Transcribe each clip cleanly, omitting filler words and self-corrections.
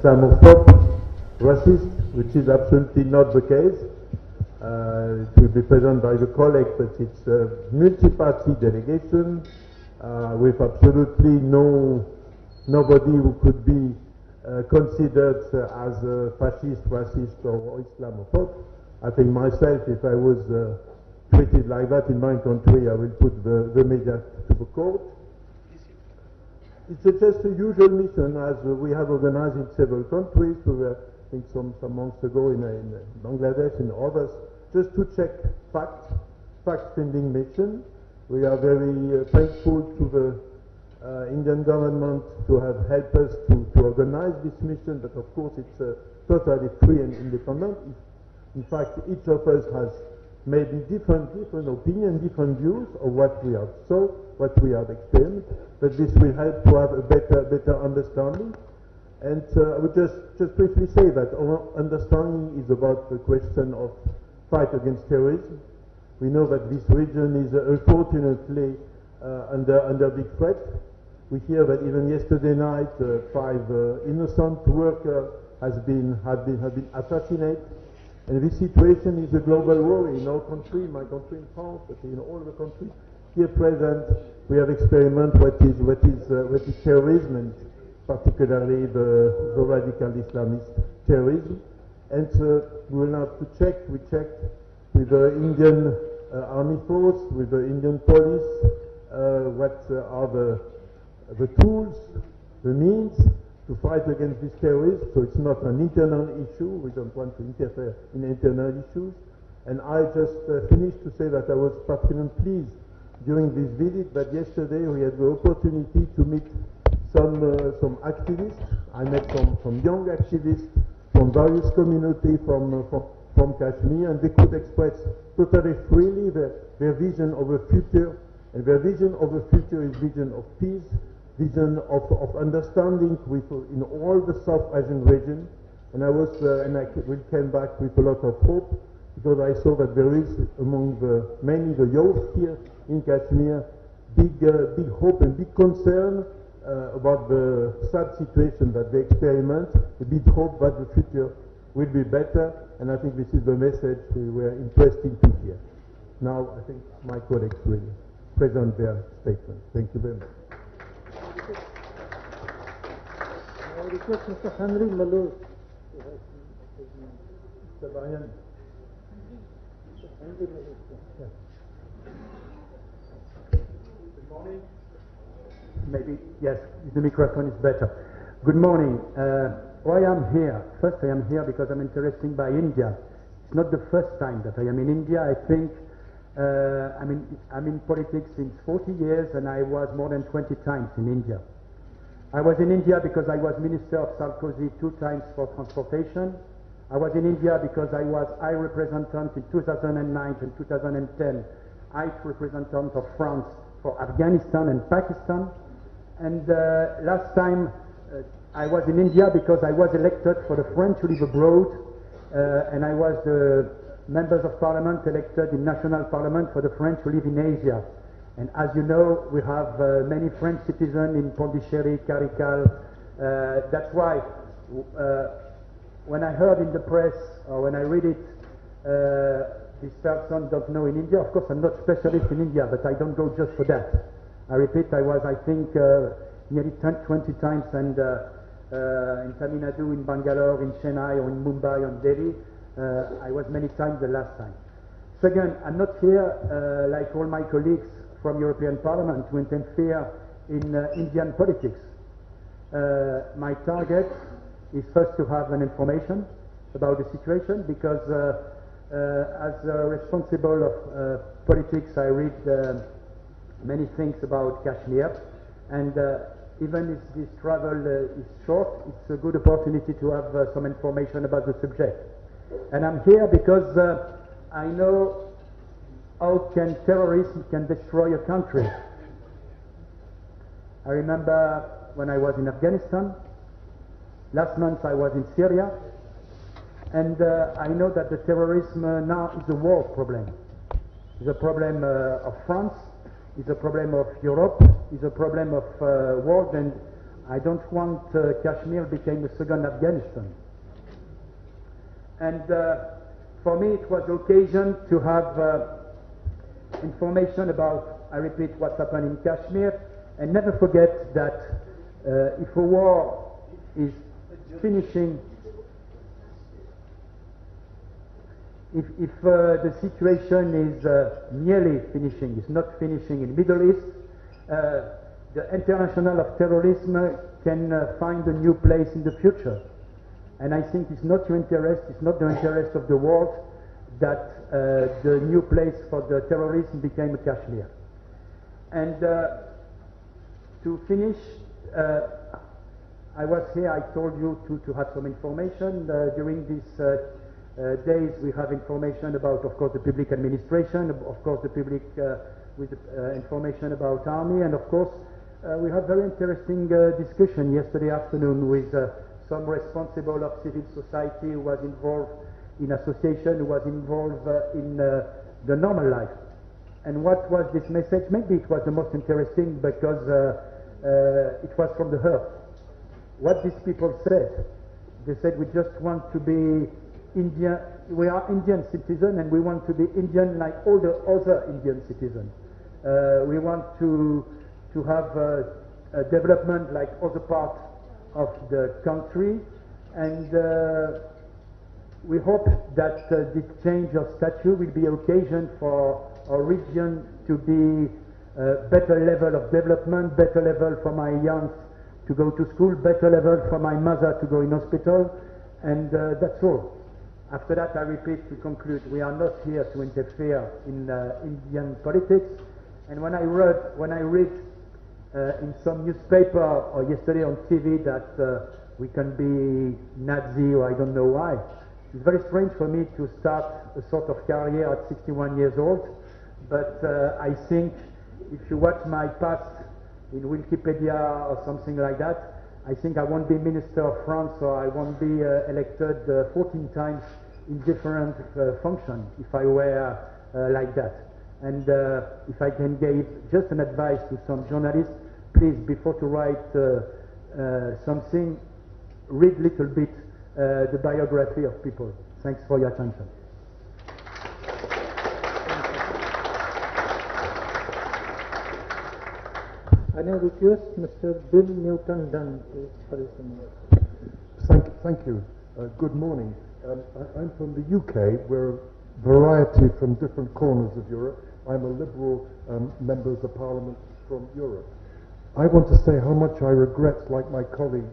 Islamophobe, racist, which is absolutely not the case. It will be presented by the colleague, but it's a multi-party delegation with absolutely nobody who could be considered as a fascist, racist, or Islamophobe. I think myself, if I was treated like that in my country, I will put the media to the court. It's just a usual mission, as we have organized in several countries. We were, I think, some months ago in Bangladesh and others, just to check facts, fact-finding mission. We are very thankful to the Indian government to have helped us to organize this mission, but of course it's totally free and independent. In fact, each of us has maybe different opinions, different views of what we have saw, what we have experienced, but this will help to have a better understanding. And I would just briefly say that our understanding is about the question of fight against terrorism. We know that this region is unfortunately under big threat. We hear that even yesterday night, 5 innocent workers have been assassinated. And this situation is a global worry in our country, my country in France, but in all the countries here present. We have experimented what is terrorism, and particularly the radical Islamist terrorism. And we will have to check. We checked with the Indian Army Force, with the Indian police, what are the tools, the means to fight against this terrorism. So it's not an internal issue. We don't want to interfere in internal issues. And I just finished to say that I was particularly pleased during this visit that yesterday we had the opportunity to meet some activists. I met some young activists from various communities from Kashmir, and they could express totally freely their vision of the future. And their vision of the future is vision of peace, vision of understanding in all the South Asian region. And I came back with a lot of hope, because I saw that there is among mainly the youth here in Kashmir big hope and big concern about the sad situation that they experiment, a big hope that the future will be better. And I think this is the message we were interested to hear. Now I think my colleagues will present their statement. Thank you very much. I request Mr. Henry Malou. Mr. Brian. Yeah. Good morning. Maybe, yes, the microphone is better. Good morning. Why I'm here? First, I am here because I'm interested by India. It's not the first time that I am in India. I think I'm in politics since 40 years, and I was more than 20 times in India. I was in India because I was Minister of Sarkozy 2 times for transportation. I was in India because I was High Representative in 2009 and 2010, High Representative of France for Afghanistan and Pakistan. And last time I was in India because I was elected for the French who live abroad, and I was the members of parliament elected in national parliament for the French who live in Asia. And as you know, we have many French citizens in Pondicherry, Karikal. That's why when I heard in the press, or when I read it, this person don't know in India. Of course, I'm not specialist in India, but I don't go just for that. I repeat, I was, I think, nearly 20 times, and in Tamil Nadu, in Bangalore, in Chennai, or in Mumbai, or in Delhi. I was many times the last time. Second, I'm not here, like all my colleagues from European Parliament, to interfere in Indian politics. My target is first to have an information about the situation, because as responsible of politics, I read many things about Kashmir, and even if this travel is short, it's a good opportunity to have some information about the subject. And I'm here because I know how terrorism can destroy a country. I remember when I was in Afghanistan. Last month I was in Syria, and I know that the terrorism now is a world problem. It's a problem of France, it's a problem of Europe, it's a problem of world, and I don't want Kashmir became a second Afghanistan. And for me, it was occasion to have information about, I repeat, what's happened in Kashmir, and never forget that if a war is finishing, if the situation is nearly finishing, is not finishing in Middle East, the international of terrorism can find a new place in the future. And I think it's not your interest, it's not the interest of the world that the new place for the terrorism became Kashmir. And to finish, I was here, I told you to have some information. During these days we have information about, of course, the public administration, of course the public with information about army, and of course we had very interesting discussion yesterday afternoon with some responsible of civil society who was involved in association, who was involved in the normal life. And what was this message? Maybe it was the most interesting because it was from the heart. What these people said, they said, we just want to be Indian, we are Indian citizens and we want to be Indian like all the other Indian citizens. We want to have a development like other parts of the country, and we hope that this change of stature will be occasion for our region to be a better level of development, better level for my young to go to school, better level for my mother to go in hospital, and that's all. After that, I repeat, to conclude, we are not here to interfere in Indian politics. And when I read in some newspaper or yesterday on TV that we can be Nazi or I don't know why, it's very strange for me to start a sort of career at 61 years old. But I think if you watch my past in Wikipedia or something like that, I think I won't be Minister of France or I won't be elected 14 times in different functions if I were like that. And if I can give just an advice to some journalists, please, before to write something, read a little bit the biography of people. Thanks for your attention. I now request Mr. Bill Newton Dunn for his remarks. Thank you. Good morning. I'm from the UK. We're a variety from different corners of Europe. I'm a Liberal member of the Parliament from Europe. I want to say how much I regret, like my colleague,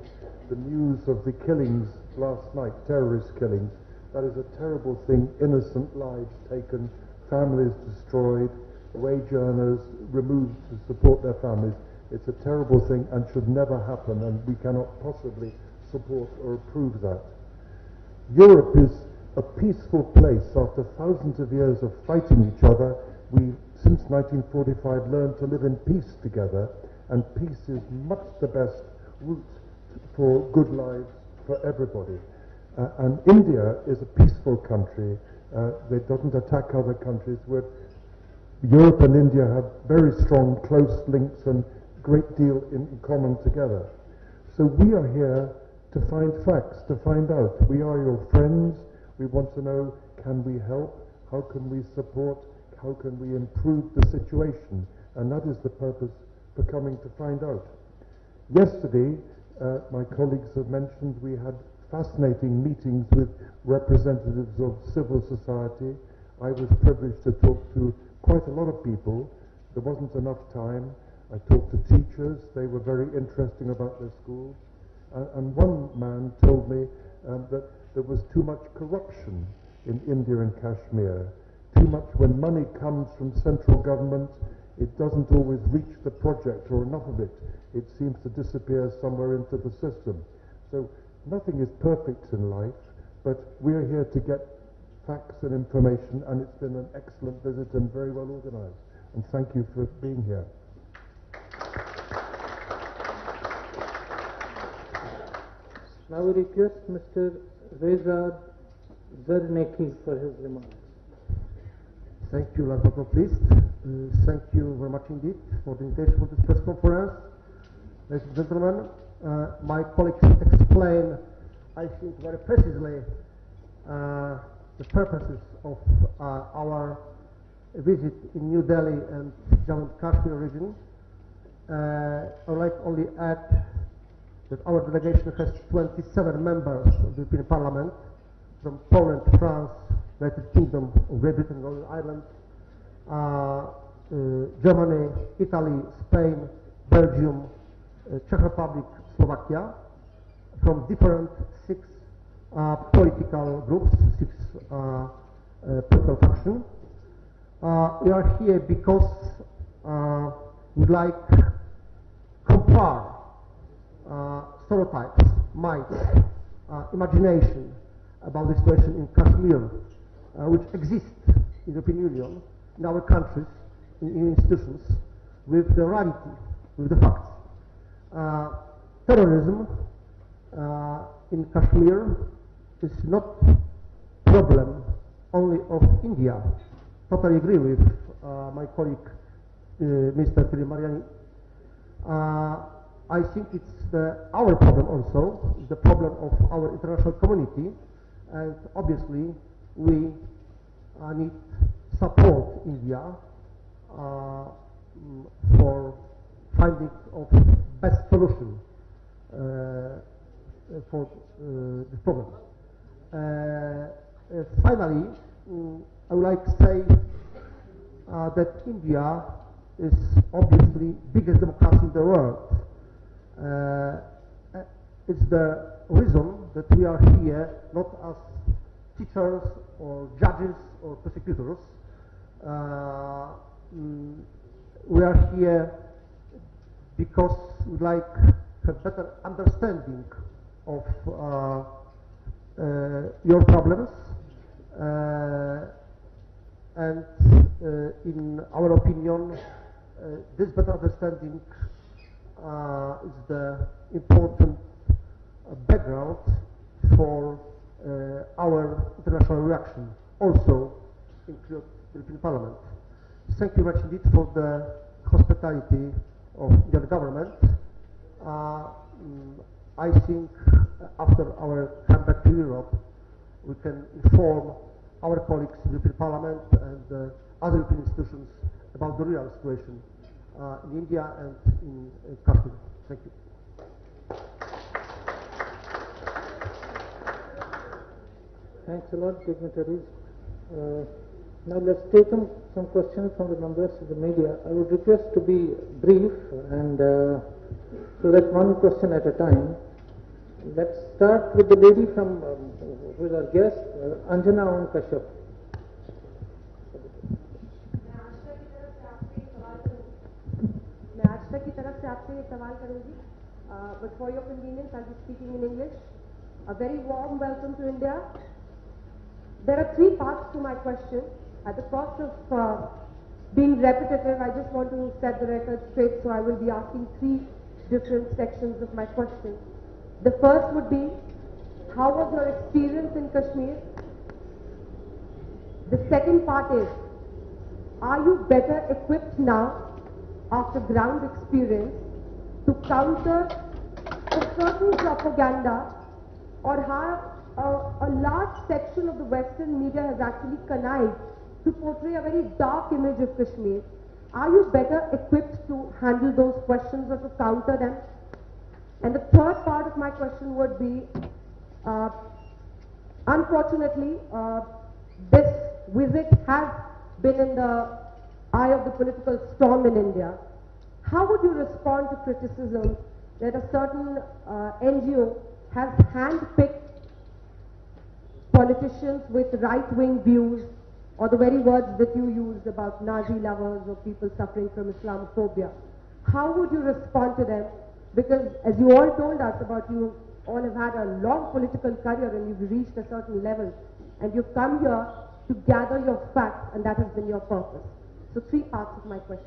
the news of the killings last night, terrorist killings. That is a terrible thing. Innocent lives taken, families destroyed, wage earners removed to support their families. It's a terrible thing and should never happen, and we cannot possibly support or approve that. Europe is a peaceful place. After thousands of years of fighting each other, we, since 1945, learned to live in peace together, and peace is much the best route for good lives for everybody. And India is a peaceful country. It doesn't attack other countries. Europe and India have very strong, close links and great deal in common together. So we are here to find facts, to find out. We are your friends. We want to know, can we help? How can we support? How can we improve the situation? And that is the purpose for coming to find out. Yesterday, my colleagues have mentioned, we had fascinating meetings with representatives of civil society. I was privileged to talk to quite a lot of people. There wasn't enough time. I talked to teachers. They were very interesting about their schools. And one man told me that there was too much corruption in India and Kashmir. Too much, when money comes from central government, it doesn't always reach the project or enough of it. It seems to disappear somewhere into the system. So nothing is perfect in life, but we're here to get facts and information, and it's been an excellent visit and very well organized. And thank you for being here. Now we request Mr. Reza Zerneki for his remarks. Thank you, last but not least. Thank you very much indeed for the invitation for this press conference. Ladies and gentlemen, my colleagues explain, I think, very precisely the purposes of our visit in New Delhi and Jammu and Kashmir region. I would like only add that our delegation has 27 members of the European Parliament from Poland, France, United Kingdom, Great Britain, Northern Ireland, Germany, Italy, Spain, Belgium, Czech Republic, Slovakia, from different six political groups, six political factions. We are here because we'd like compare stereotypes, myths, imagination about the situation in Kashmir, which exists in the European Union, in our countries, in institutions, with the reality, with the facts. Terrorism in Kashmir is not problem only of India. Totally agree with my colleague, Mr. Mariani. I think it's our problem also, the problem of our international community, and obviously we need support India for finding of best solution for this problem. Finally, I would like to say that India is obviously biggest democracy in the world. It's the reason that we are here not as teachers or judges or prosecutors. We are here because we like have better understanding of your problems, and in our opinion, this better understanding is the important background for our international reaction, also include the European Parliament. Thank you very much indeed for the hospitality of the government. I think after our comeback to Europe, we can inform our colleagues in the European Parliament and other European institutions about the real situation in India and in Kashmir. Thank you. Thanks a lot, dignitaries. Now let's take some questions from the members of the media. I would request to be brief and so that one question at a time. Let's start with the lady from who is our guest, Anjana Kashyap. मैं आशा की तरफ से आपसे ये सवाल करूंगी, but for your convenience, I'll be speaking in English. A very warm welcome to India. There are three parts to my question. At the cost of being repetitive, I just want to set the record straight, so I will be asking three different sections of my question. The first would be, how was your experience in Kashmir? The second part is, are you better equipped now after ground experience to counter a certain propaganda, or how a large section of the Western media has actually connived to portray a very dark image of Kashmir? Are you better equipped to handle those questions or to counter them? And the third part of my question would be, unfortunately, this visit has been in the eye of the political storm in India. How would you respond to criticism that a certain NGO has handpicked politicians with right-wing views, or the very words that you used about Nazi lovers or people suffering from Islamophobia? How would you respond to them? Because as you all told us about, you all have had a long political career and you've reached a certain level, and you've come here to gather your facts, and that has been your purpose. So three parts of my question.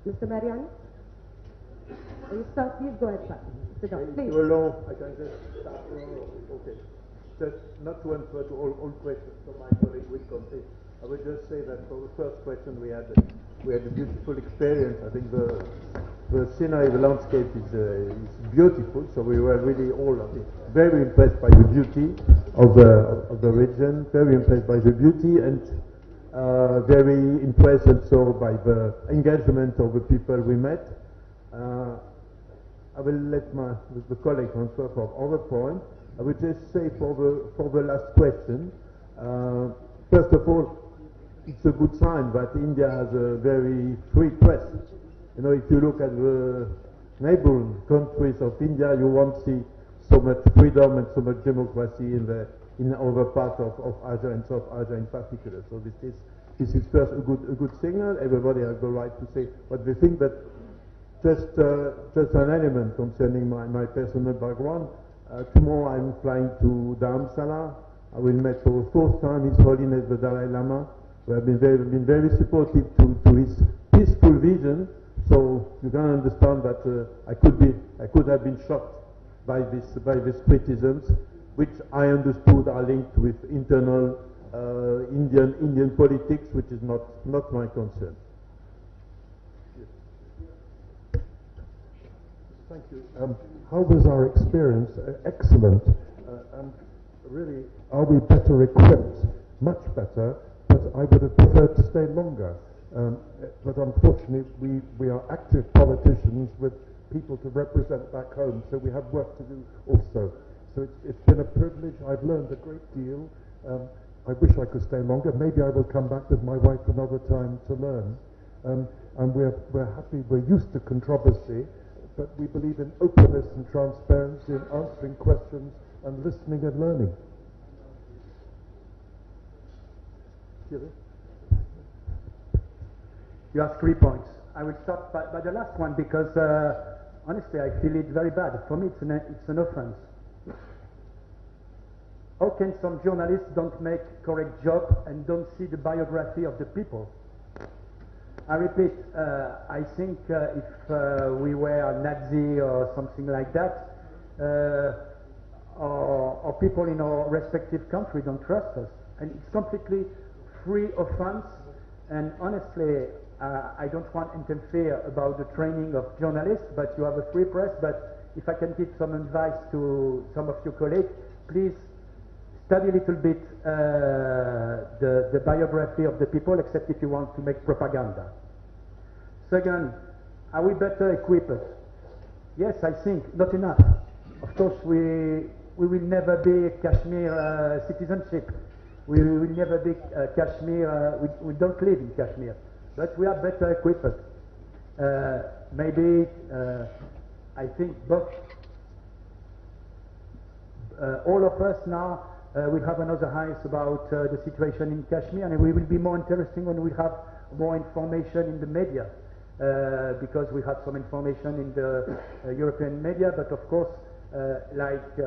Mr. Mariani? Sir, please go ahead, sir. Sit down, please. Too long, I can just start. Okay. Just not to answer to all questions, so my colleague will complete. I would just say that for the first question we had a beautiful experience. I think the scenery, the landscape is beautiful. So we were really all very impressed by the beauty of the region, very impressed by the beauty, and very impressed also by the engagement of the people we met. I will let the colleague answer for other points. I would just say for the last question, first of all, it's a good sign that India has a very free press. You know, if you look at the neighboring countries of India, you won't see so much freedom and so much democracy in other parts of Asia and South Asia in particular. So this is first a good signal. Everybody has the right to say what they think, but just an element concerning my personal background. Tomorrow I'm flying to Dharamsala. I will meet for the fourth time His Holiness the Dalai Lama, who have been very supportive to his peaceful vision. So you can understand that I could have been shocked by these criticisms, which I understood are linked with internal Indian politics, which is not my concern. Thank you. How was our experience? Excellent. And really, are we better equipped? Much better, but I would have preferred to stay longer. But unfortunately, we are active politicians with people to represent back home, so we have work to do also. So it's been a privilege. I've learned a great deal. I wish I could stay longer. Maybe I will come back with my wife another time to learn. And we're happy. We're used to controversy, but we believe in openness and transparency, in answering questions and listening and learning. You asked 3 points. I will start by the last one because honestly I feel it very bad. For me it's an offense. How can some journalists don't make correct job and don't see the biography of the people? I repeat, I think if we were Nazi or something like that, or people in our respective country don't trust us. And it's completely free offense, and honestly, I don't want to interfere about the training of journalists, but you have a free press. But if I can give some advice to some of your colleagues, please study a little bit the biography of the people, except if you want to make propaganda. Second, are we better equipped? Yes, I think not enough. Of course, we will never be Kashmir citizenship. We will never be Kashmir. We don't live in Kashmir, but we are better equipped. Maybe I think both. All of us now will have another eyes about the situation in Kashmir, and it will be more interesting when we have more information in the media, because we have some information in the European media, but of course, it's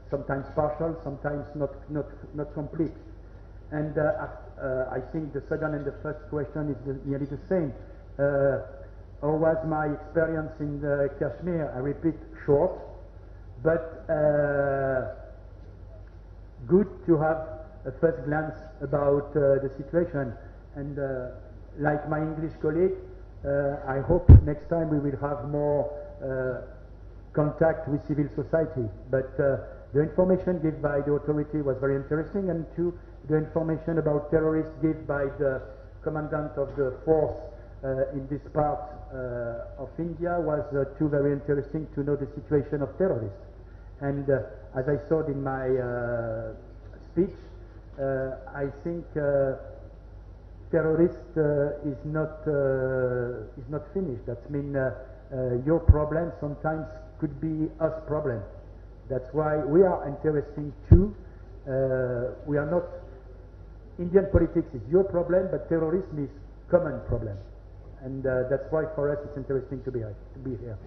sometimes partial, sometimes not complete. And I think the second and the first question is nearly the same. How was my experience in Kashmir? I repeat, short, but good to have a first glance about the situation. And like my English colleague, I hope next time we will have more contact with civil society. But the information given by the authority was very interesting, and the information about terrorists given by the commandant of the force in this part of India was too very interesting to know the situation of terrorists. And as I said in my speech, I think terrorist is not finished. That means your problem sometimes could be us problem. That's why we are interesting too. We are not Indian politics is your problem, but terrorism is common problem, and that's why for us it's interesting to be here.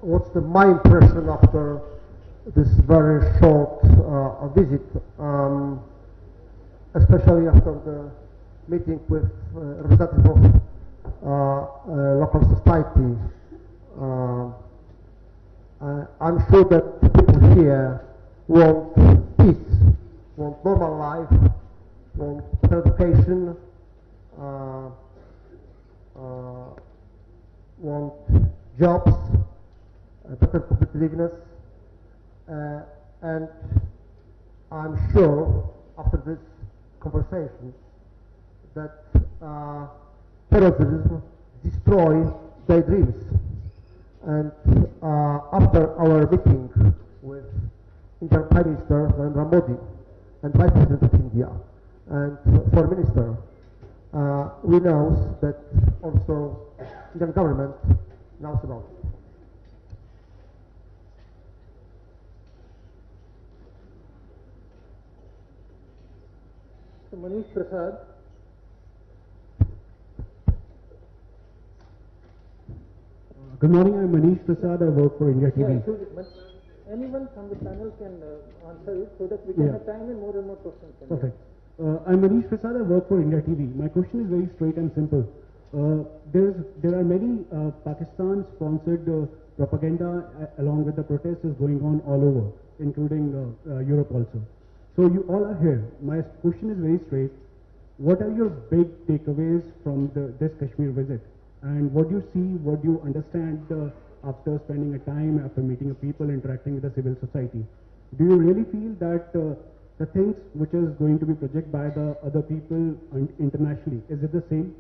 What's my impression after this very short visit, especially after the meeting with representatives of local society? I'm sure that people here want peace want normal life, want education, want jobs, better competitiveness, and I'm sure after this conversation that terrorism destroy their dreams. And after our meeting with Indian Prime Minister Narendra Modi and Vice President of India and Foreign Minister, we know that also Indian government knows about it. So Manish Prasad. Good morning, I'm Manish Prasad. I work for India TV. Yeah, but anyone from the panel can answer it so that we can have time and more questions. Perfect. I'm Manish Prasad. I work for India TV. My question is very straight and simple. There are many Pakistan-sponsored propaganda along with the protests is going on all over, including Europe also. So you all are here. My question is very straight. What are your big takeaways from this Kashmir visit? And what do you see, what do you understand after spending a time, after meeting a people, interacting with the civil society? Do you really feel that the things which is going to be projected by the other people internationally, is it the same?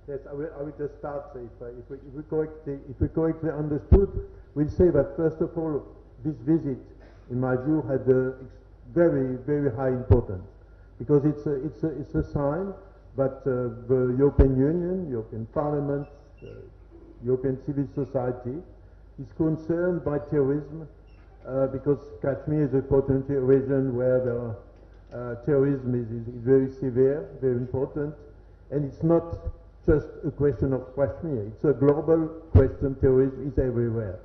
Yes, I will just start. If we correctly understood, we'll say that first of all, this visit, in my view, had a very, very high importance. Because it's a sign that the European Union, European Parliament, European civil society is concerned by terrorism because Kashmir is unfortunately a region where the terrorism is very severe, very important, and it's not just a question of Kashmir, it's a global question. Terrorism is everywhere.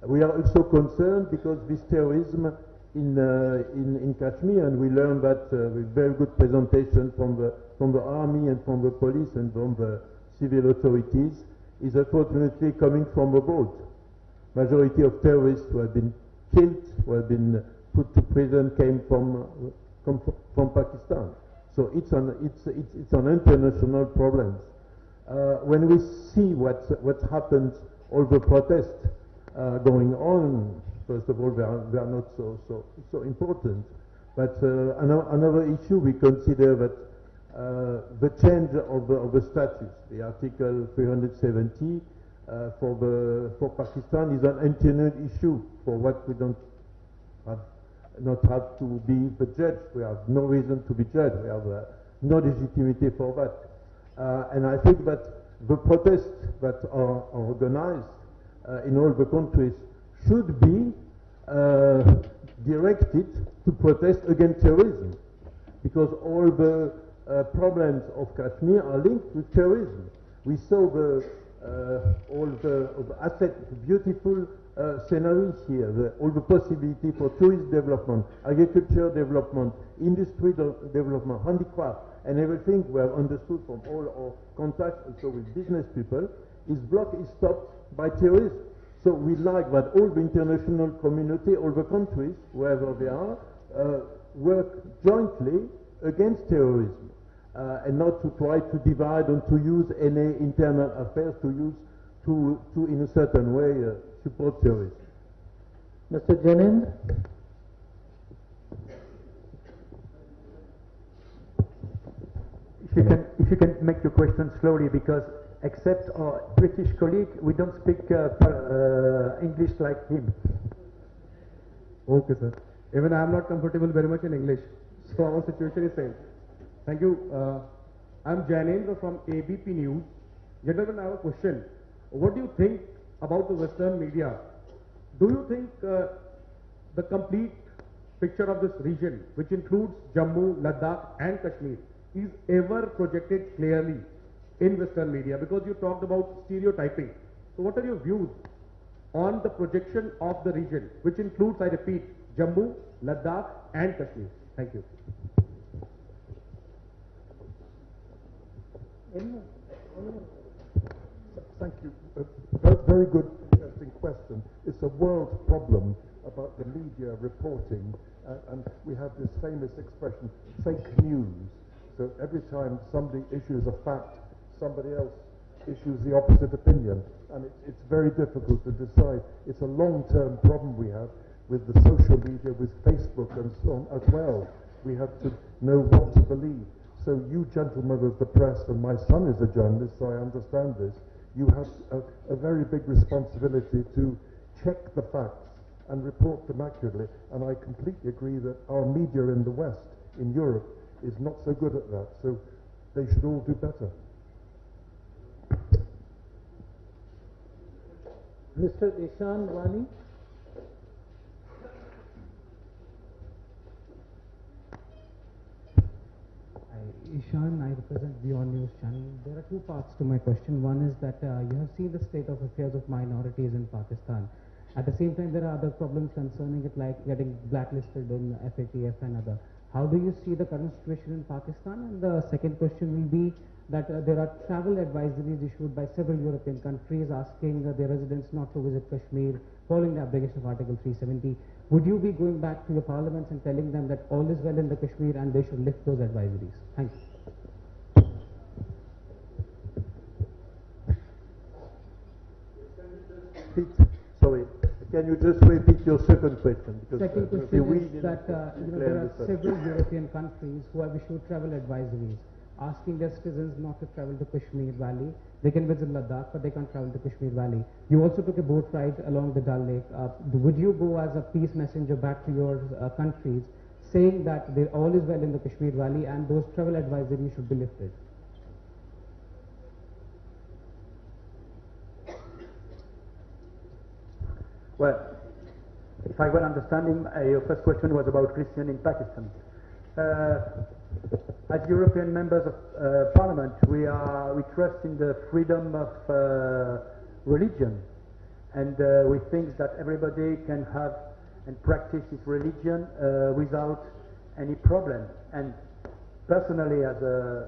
We are also concerned because this terrorism in Kashmir, and we learned that with very good presentation from the army and from the police and from the civil authorities, is unfortunately coming from abroad. Majority of terrorists who have been killed, who have been put to prison, came from Pakistan. So it's an international problem. When we see what's happened, all the protests going on, first of all, they are not so important. But another issue, we consider that the change of the status, the Article 370 for Pakistan, is an internal issue for what we not have to be the judge. We have no reason to be judged. We have no legitimacy for that. And I think that the protests that are organized in all the countries should be directed to protest against terrorism, because all the problems of Kashmir are linked with terrorism. We saw all the beautiful sceneries here, all the possibility for tourist development, agriculture development, industry development, handicraft, and everything we have understood from all our contacts also with business people is stopped by terrorism. So we like that all the international community, all the countries, wherever they are, work jointly against terrorism, and not to try to divide and to use any internal affairs to in a certain way support terrorism. Mr. Janin. If you can make your question slowly, because except our British colleague, we don't speak English like him. Okay, sir. Even I am not comfortable very much in English, so our situation is same. Thank you. I'm Janendra from ABP News. Gentlemen, I have a question. What do you think about the Western media? Do you think the complete picture of this region, which includes Jammu, Ladakh and Kashmir, is ever projected clearly in Western media? Because you talked about stereotyping. So what are your views on the projection of the region, which includes, I repeat, Jammu, Ladakh and Kashmir? Thank you. Thank you. Very good, interesting question. It's a world problem about the media reporting, and we have this famous expression, fake news. So every time somebody issues a fact, somebody else issues the opposite opinion, and it's very difficult to decide. It's a long-term problem we have with the social media, with Facebook and so on as well. We have to know what to believe. So you gentlemen of the press, and my son is a journalist, so I understand this, you have a very big responsibility to check the facts and report them accurately. And I completely agree that our media in the West, in Europe, is not so good at that. So they should all do better. Mr. Ishan Wani. Ishan, I represent Beyond News Channel. There are two parts to my question. One is that you have seen the state of affairs of minorities in Pakistan. At the same time, there are other problems concerning it, like getting blacklisted in FATF and other. How do you see the current situation in Pakistan? And the second question will be that there are travel advisories issued by several European countries asking their residents not to visit Kashmir following the abrogation of Article 370. Would you be going back to your parliaments and telling them that all is well in the Kashmir and they should lift those advisories? Thank you. Sorry, can you just repeat your second question? Because Second question is that there are several European countries who have issued travel advisories asking their citizens not to travel to Kashmir Valley. They can visit Ladakh, but they can't travel to Kashmir Valley. You also took a boat ride along the Dal Lake. Would you go as a peace messenger back to your countries, saying that all is well in the Kashmir Valley and those travel advisories should be lifted? Well, if I well understanding, your first question was about Christian in Pakistan. As European members of Parliament, we trust in the freedom of religion, and we think that everybody can have and practice his religion without any problem. And personally, as a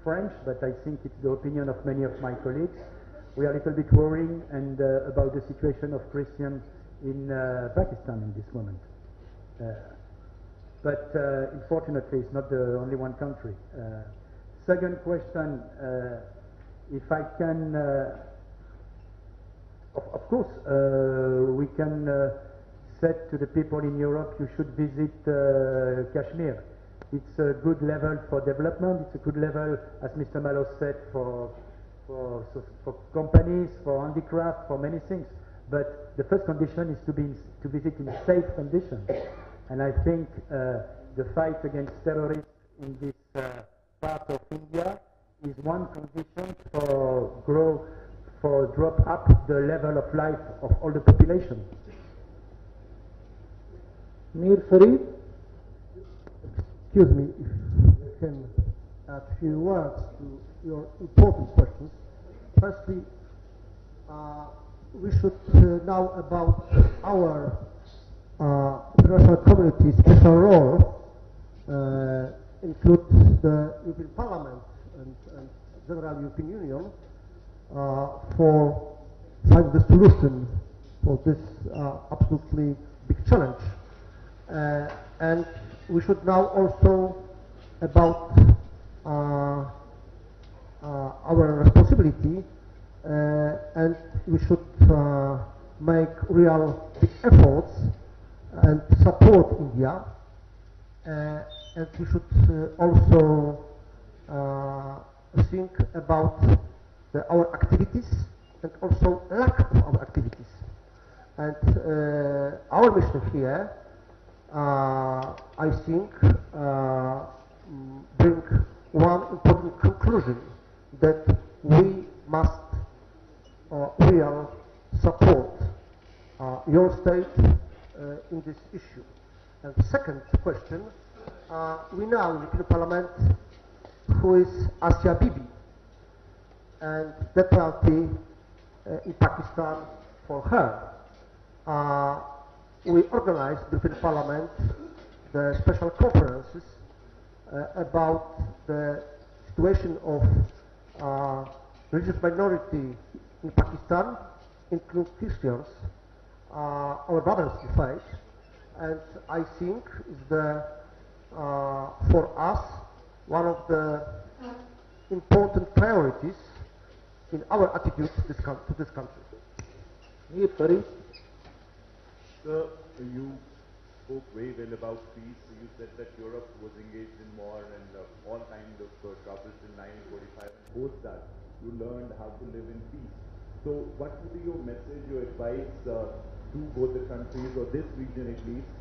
French, but I think it's the opinion of many of my colleagues, we are a little bit worrying and about the situation of Christians in Pakistan in this moment. But unfortunately, it's not the only one country. Second question, if I can, of course, we can say to the people in Europe, you should visit Kashmir. It's a good level for development. It's a good level, as Mr. Malo said, for companies, for handicraft, for many things. But the first condition is to visit in safe conditions. And I think the fight against terrorism in this part of India is one condition for drop up the level of life of all the population. Mir Farid. Excuse me, if I can add a few words to your important questions. Firstly, we should know about our international community's special role includes the European Parliament and General European Union for finding the solution for this absolutely big challenge. And we should know also about our responsibility, and we should make real big efforts and support India, and we should also think about our activities and also lack of our activities. And our mission here, I think, bring one important conclusion, that we must real support your state in this issue. And second question, we know in the European Parliament who is Asia Bibi, and deputy in Pakistan for her. We organized in the European Parliament the special conferences about the situation of religious minority in Pakistan, include Christians, our brothers in faith, and I think is for us one of the important priorities in our attitude to this country. Mir Farid. Sir, you spoke very well about peace. You said that Europe was engaged in war and all kinds of troubles in 1945. Post that, you learned how to live in peace. So what would be your message, your advice to both the countries, or this region at least,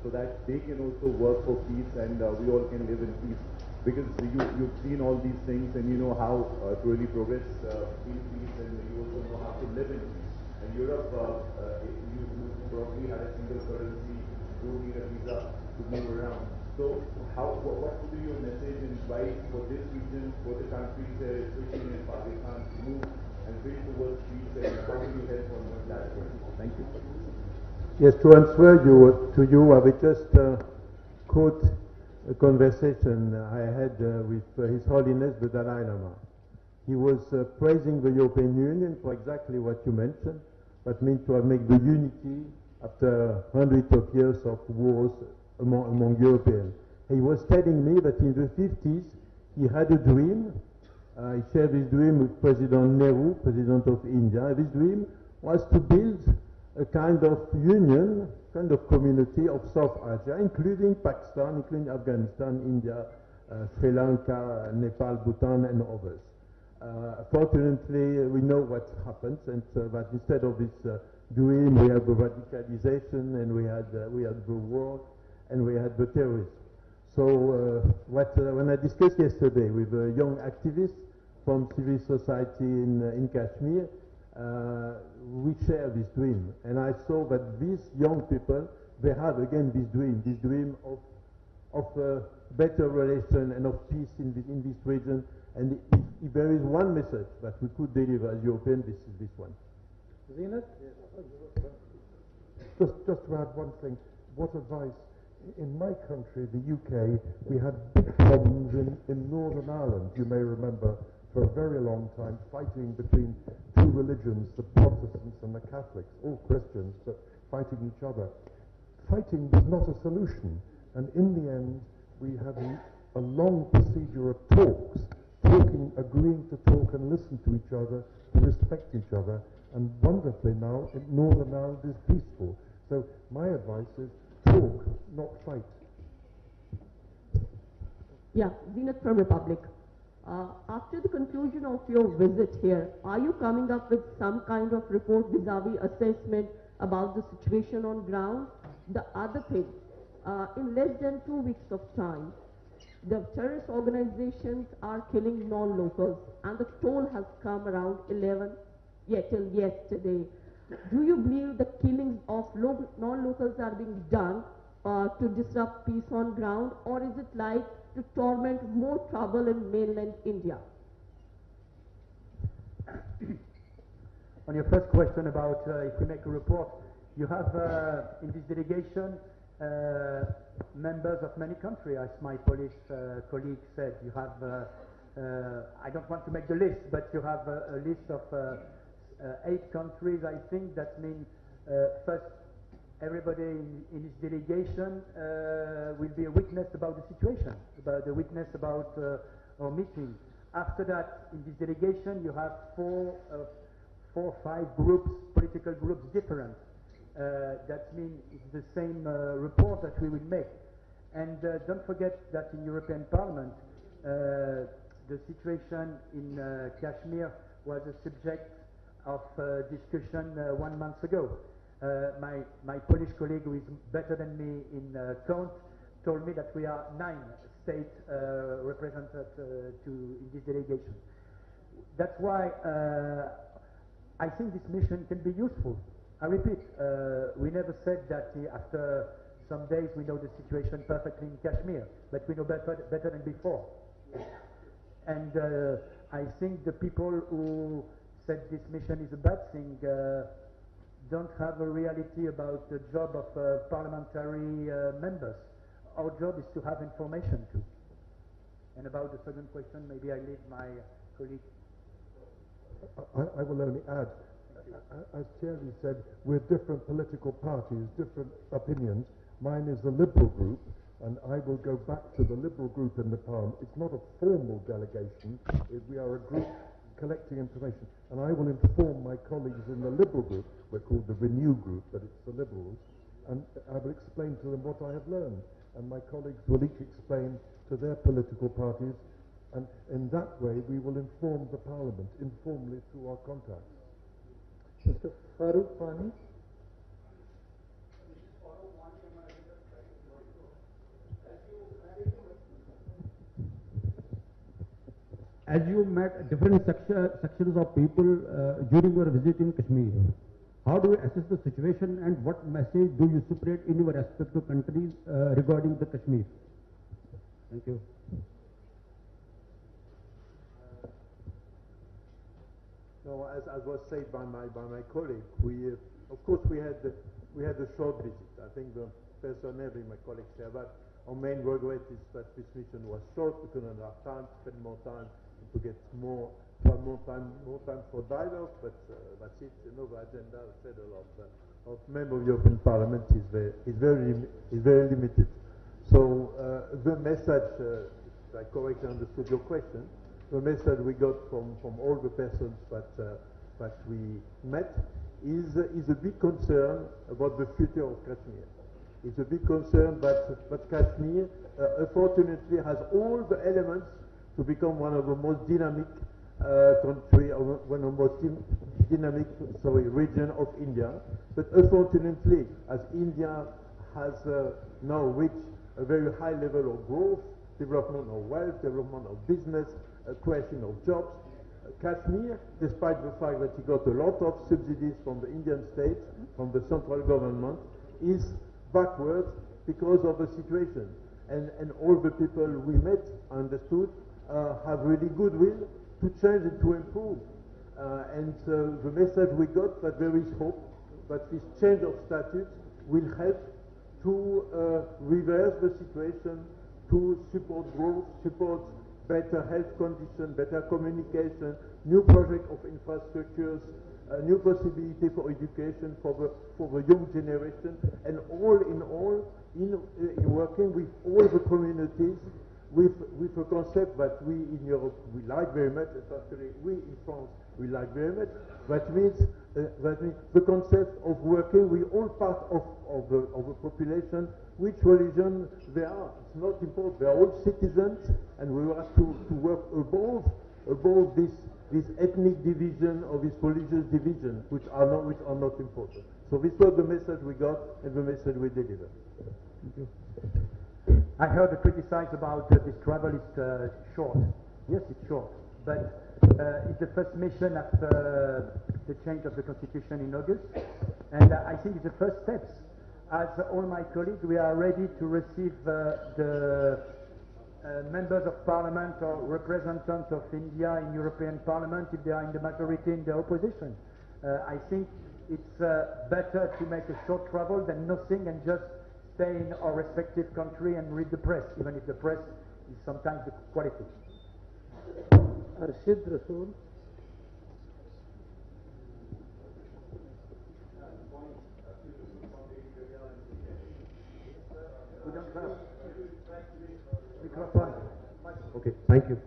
so that they can also work for peace and we all can live in peace? Because you've seen all these things and you know how to really progress in peace, and you also know how to live in peace. And Europe, you probably had a single currency, don't need a visa to move around. So what would be your message and advice for this region, for the countries there, especially in Pakistan, to move and build towards peace, and how can you help on that? Thank you. Yes, to answer to you, I will just quote a conversation I had with His Holiness the Dalai Lama. He was praising the European Union for exactly what you mentioned, but meant to make the unity after hundreds of years of wars among Europeans. He was telling me that in the 50s he had a dream. He shared this dream with President Nehru, President of India. This dream was to build a kind of union, kind of community of South Asia, including Pakistan, including Afghanistan, India, Sri Lanka, Nepal, Bhutan, and others. Fortunately, we know what happens, and that instead of this dream, we have the radicalization, and we had the war, and we had the terrorism. So when I discussed yesterday with a young activist from civil society in Kashmir, we share this dream, and I saw that these young people, they have again this dream of better relation and of peace in this region. And if there is one message that we could deliver as Europeans, this is this one. Zenat? Just to add one thing, what advice? In my country, the UK, we had big problems in Northern Ireland. You may remember, for a very long time, fighting between two religions, the Protestants and the Catholics, all Christians, but fighting each other. Fighting was not a solution, and in the end, we had a long procedure of talks, agreeing to talk and listen to each other, to respect each other, and wonderfully now, Northern Ireland is peaceful. So my advice is talk, not fight. Yeah, Zenat from Republic. After the conclusion of your visit here, are you coming up with some kind of report vis-a-vis assessment about the situation on ground? The other thing, in less than 2 weeks of time, the terrorist organizations are killing non-locals, and the toll has come around 11 till yesterday. Do you believe the killings of non-locals are being done to disrupt peace on ground, or is it like to torment more trouble in mainland India? On your first question about if we make a report, you have in this delegation members of many countries, as my Polish colleague said. You have, I don't want to make the list, but you have a list of 8 countries, I think. That means first, everybody in this delegation will be a witness about the situation, about the witness about our meeting. After that, in this delegation, you have 4 or 5 groups, political groups different. That means it's the same report that we will make. And don't forget that in European Parliament, the situation in Kashmir was a subject of discussion 1 month ago. My Polish colleague, who is better than me in count, told me that we are 9 states represented in this delegation. That's why I think this mission can be useful. I repeat, we never said that after some days we know the situation perfectly in Kashmir, but we know better than before. And I think the people who said this mission is a bad thing don't have a reality about the job of parliamentary members. Our job is to have information too. And about the second question, maybe I leave my colleague. I will only add, As Thierry said, we're different political parties, different opinions. Mine is the Liberal group, and I will go back to the Liberal group in the Parliament. It's not a formal delegation. We are a group collecting information, and I will inform my colleagues in the Liberal group. We're called the Renew group, but it's the Liberals, and I will explain to them what I have learned, and my colleagues will each explain to their political parties, and in that way we will inform the Parliament informally through our contacts. Mr. Farooq Pani. As you met different sections of people during your visit in Kashmir, how do you assess the situation and what message do you separate in your respective countries regarding the Kashmir? Thank you. No, as was said by my colleague, we of course we had a short visit. I think the personnel, my colleagues say, but our main regret is that this mission was short. We couldn't have time to spend more time to get more time for dialogue. But that's it. You know, the agenda said a lot. Of members of the European Parliament is very limited. So the message, I correctly understood your question. The message we got from all the persons that we met is a big concern about the future of Kashmir. It's a big concern that Kashmir, unfortunately, has all the elements to become one of the most dynamic one of the most dynamic region of India. But unfortunately, as India has now reached a very high level of growth, development of wealth, development of business, creation of jobs, Kashmir, despite the fact that he got a lot of subsidies from the Indian state, from the central government, is backwards because of the situation. And all the people we met, understood, have really goodwill to change and to improve. And the message we got that there is hope, that this change of status will help to reverse the situation, to support growth, support better health conditions, better communication, new project of infrastructures, new possibility for education for the young generation, and all in all, in working with all the communities, with a concept that we in Europe we like very much, especially we in France we like very much. That means the concept of working with all parts of the population, which religion they are. It's not important. They are all citizens, and we have to work above this ethnic division or this religious division, which are not important. So this was the message we got and the message we delivered. Thank you. I heard the criticized about this travel is short. Yes, it's short, but it's the first mission after the change of the constitution in August, and I think it's the first steps. As all my colleagues, we are ready to receive the members of parliament or representatives of India in European Parliament if they are in the majority in the opposition. I think it's better to make a short travel than nothing and just stay in our respective country and read the press, even if the press is sometimes the quality. Arshid Rasool. Okay, thank you.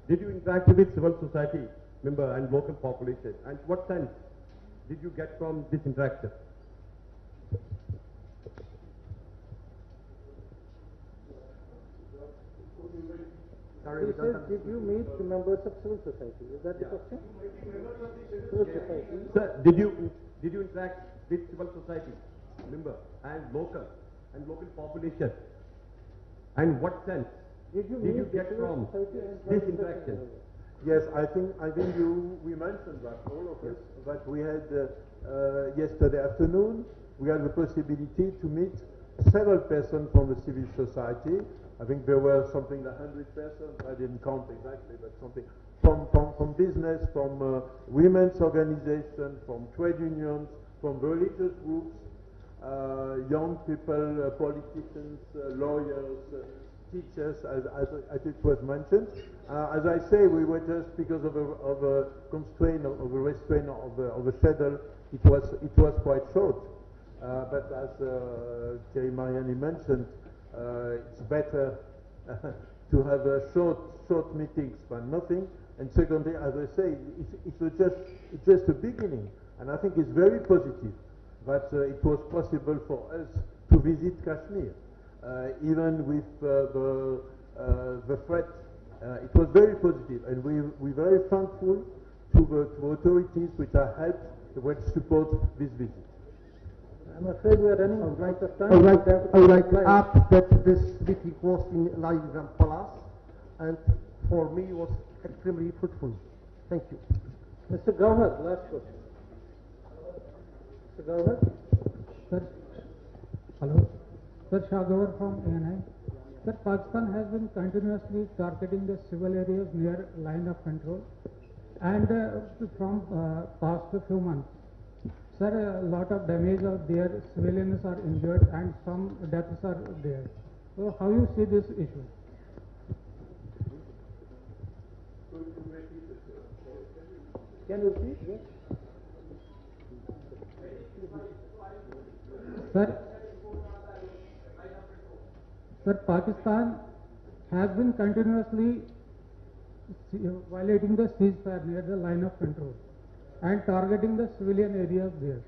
Did you interact with civil society member and local population, and what sense did you get from this interaction? He says, did you meet the members of civil society? Is that the question? Civil society. Sir, did you interact with civil society member and local population? And what sense did you get from this interaction? Yes, I think we mentioned that, all of us, that we had yesterday afternoon, we had the possibility to meet several persons from the civil society. I think there were something like 100 persons, I didn't count exactly, but something from business, from women's organizations, from trade unions, from religious groups, young people, politicians, lawyers, teachers, as it was mentioned. As I say, we were just because of a constraint, of a restraint of a schedule. It was quite short. But as Thierry Mariani mentioned, it's better to have a short meetings than nothing. And secondly, as I say, it's just a beginning. And I think it's very positive that it was possible for us to visit Kashmir, even with the threat. It was very positive, and we're very thankful to the authorities which are helped, which support this visit. I'm afraid we are running out of time. I would like to add that this meeting was in Lion Palace, and for me was extremely fruitful. Thank you. Mr. Gawhar, last question. Mr. Gawhar? Sir, hello. Sir, Shah Gawhar from ANI. Sir, Pakistan has been continuously targeting the civil areas near line of control, and from past few months. Sir, a lot of damage are there, civilians are injured, and some deaths are there. So, how you see this issue? Can you repeat? Yes. Sir, Pakistan has been continuously violating the ceasefire near the line of control and targeting the civilian areas there.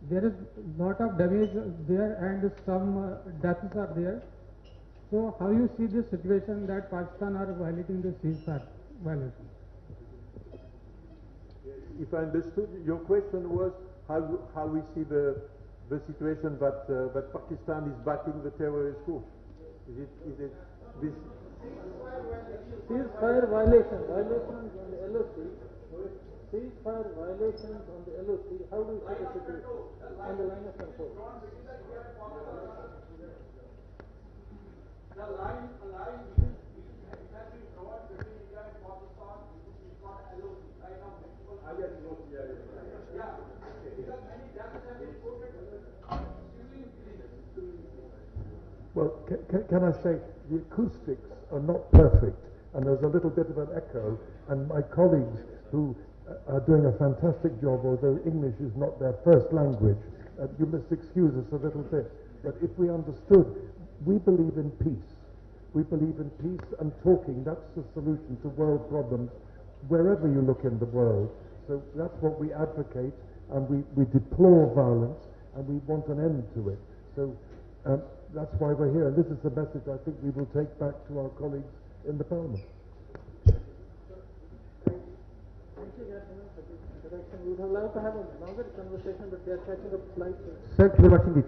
There is lot of damage there and some deaths are there. So how you see this situation that Pakistan are violating the ceasefire violation? If I understood, your question was how we see the situation that Pakistan is backing the terrorist group. Is it this? Ceasefire violations on the LOC. Ceasefire violations on the LOC. How do you see the situation on the line of control? The line it has been drawn between India and Pakistan. It's called LOC, line of control. Yeah. Because many deaths have been reported. Well, can I say the acoustics are not perfect, and there's a little bit of an echo, and my colleagues who are doing a fantastic job, although English is not their first language, you must excuse us a little bit. But if we understood, we believe in peace. We believe in peace and talking. That's the solution to world problems wherever you look in the world. So that's what we advocate, and we deplore violence, and we want an end to it. So that's why we're here, and this is the message I think we will take back to our colleagues in the Parliament. Thank you, gentlemen, for this introduction. We would have loved to have a longer conversation, but we are catching up slightly. Thank you very much indeed.